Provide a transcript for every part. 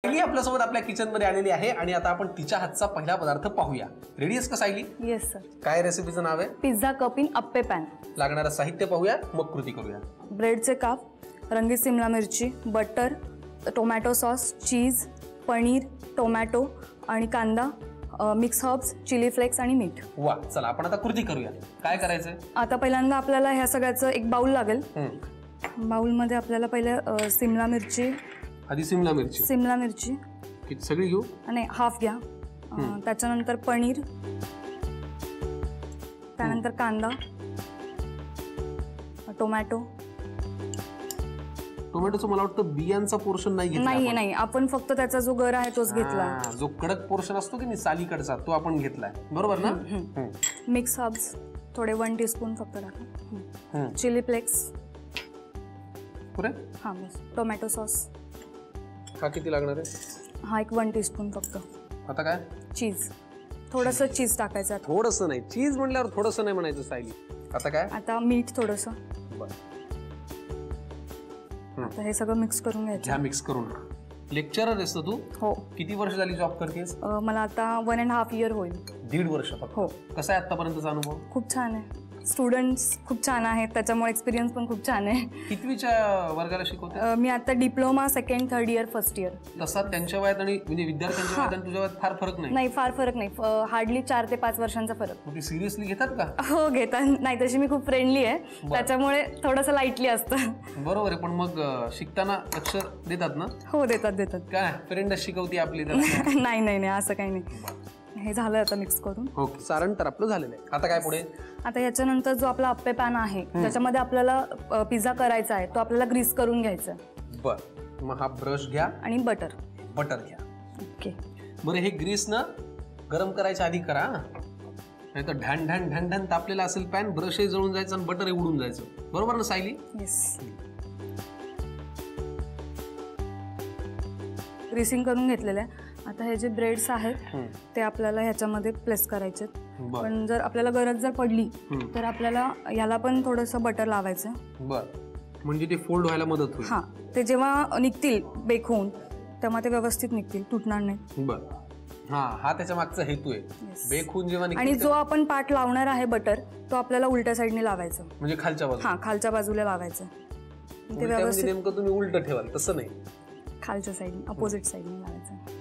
सायली आपल्यासोबत आपल्या किचन मध्ये आलेली आहे आणि आता आपण तिच्या हातचा पहिला पदार्थ पाहूया. रेडी आहेस का सायली? Yes sir. काय रेसिपीचं नाव आहे? Pizza cup in appe pan. लागणारं साहित्य पाहूया मग कृती करूया. ब्रेडचे काप, रंगीत सिमला मिरची, बटर, टोमॅटो सॉस, चीज, पनीर, टोमॅटो आणि कांदा, मिक्स हर्ब्स, चिली फ्लेक्स आणि मीठ. वा, चला आपण आता कृती करूया. काय करायचंय? आता पहिल्यांदा आपल्याला ह्या सगळ्याचं एक बाउल लागेल. बाउलमध्ये आपल्याला पहिले सिमला मिरची, आधी सिमला मिरची किती सगळी घेऊ? आणि हाफ घ्या. त्याच्यानंतर पनीर, त्यानंतर कांदा, टोमॅटोचं मला वाटतं बियांचा पोर्शन नाही घेतला. नाही, आपण फक्त त्याचा जो गर आहे तोच घेतला. जो कडक पोर्शन असतो की नाही सालीकडचा तो आपण घेतलाय, बरोबर ना? मिक्स हर्ब्स थोडे 1 टीस्पून फक्त टाका. चिली फ्लेक्स पुरे. हां बस. टोमॅटो सॉस हा किती लागणार आहे? हा एक 1 टीस्पून फक्त. आता काय? चीज, थोडंसं चीज टाकायचं. थोडंसं नाही, चीज म्हटल्यावर थोडंसं नाही म्हणायचं सायली. आता काय? आता मीठ थोडंसं. आता हे सगळं मिक्स करून घ्यायचं. मिक्स करून. लेक्चरर आहेस तू? हो. किती वर्ष झाली जॉब करतेस? मला आता 1.5 इयर होईल. 1.5 वर्ष फक्त? हो. कसा आहे आतापर्यंतचा अनुभव? खूप छान आहे. स्टुडंट्स खूप छान आहेत, त्याच्यामुळे एक्सपिरियन्स पण खूप छान आहे. कितवीच्या वर्गाला शिकवते? मी आता diploma 2nd, 3rd year, 1st year. तसा त्यांच्या वयात आणि म्हणजे विद्यार्थ्यांच्या वयात आणि तुझ्या वयात फार फरक नाही? नाही, फार फरक नाही. हार्डली 4 ते 5 वर्षांचा फरक. ती सिरियसली घेतात का? हो, घेतात. नाही, तशी मी खूप फ्रेंडली आहे, त्याच्यामुळे थोडंसं लाईटली असतं. बरोबर आहे. पण मग शिकताना लक्ष देतात ना? हो, देतात. काय फ्रेंडच शिकवते आपली? नाही, असं काही नाही. हे झालं आता मिक्स करून. ओके, सारण तर आपलं झालेलं आहे. आता काय पुढे? आता याच्यानंतर जो आपला अप्पे पॅन आहे त्याच्यामध्ये आपल्याला पिझ्झा करायचा आहे, तो आपल्याला ग्रीस करून घ्यायचा आहे. बरं, मग हा ब्रश घ्या आणि बटर घ्या. ओके. बरं, हे ग्रीस ना गरम करायच्या आधी करा, नाही तर ढण तापलेला असेल पॅन, ब्रशही जळून जायचं आणि बटरही उडून जायचं. बरोबर ना सायली? येस. ग्रीसिंग करून घेतलेलं आहे. आता हे जे ब्रेड्स आहेत ते आपल्याला ह्याच्यामध्ये प्लेस करायचे. पण जर आपल्याला गरज जर पडली तर आपल्याला ह्याला पण थोडंसं बटर लावायचं. बरं, म्हणजे ते फोल्ड व्हायला मदत होईल. हां, ते जेव्हा निघतील बेक होऊन तेव्हा ते व्यवस्थित निघतील, तुटणार नाही. बरं, हा त्याच्या मागचा हेतू आहे. बेक होऊन जेव्हा आणि जो आपण पार्ट लावणार आहे बटर, तो आपल्याला उलट्या साईडने लावायचं. म्हणजे खालच्या बाजूला? हां, खालच्या बाजूला लावायचं. ते व्यवस्थित. नेमकं तुम्ही उलट ठेवाल तसं नाही, खालच्या साईडने, अपोजिट साईडने लावायचं.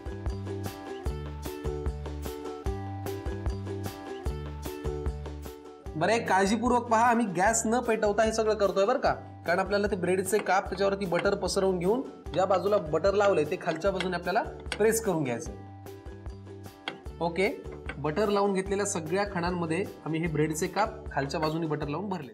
बरं, एक काळजीपूर्वक पहा, आम्ही गॅस न पेटवता हे सगळं करतोय बरं का, कारण आपल्याला ते ब्रेडचे काप त्याच्यावरती बटर पसरवून घेऊन ज्या बाजूला बटर लावलंय ते खालच्या बाजूने आपल्याला प्रेस करून घ्यायचं. ओके, बटर लावून घेतलेल्या सगळ्या खणांमध्ये आम्ही हे ब्रेडचे काप खालच्या बाजूने बटर लावून भरले.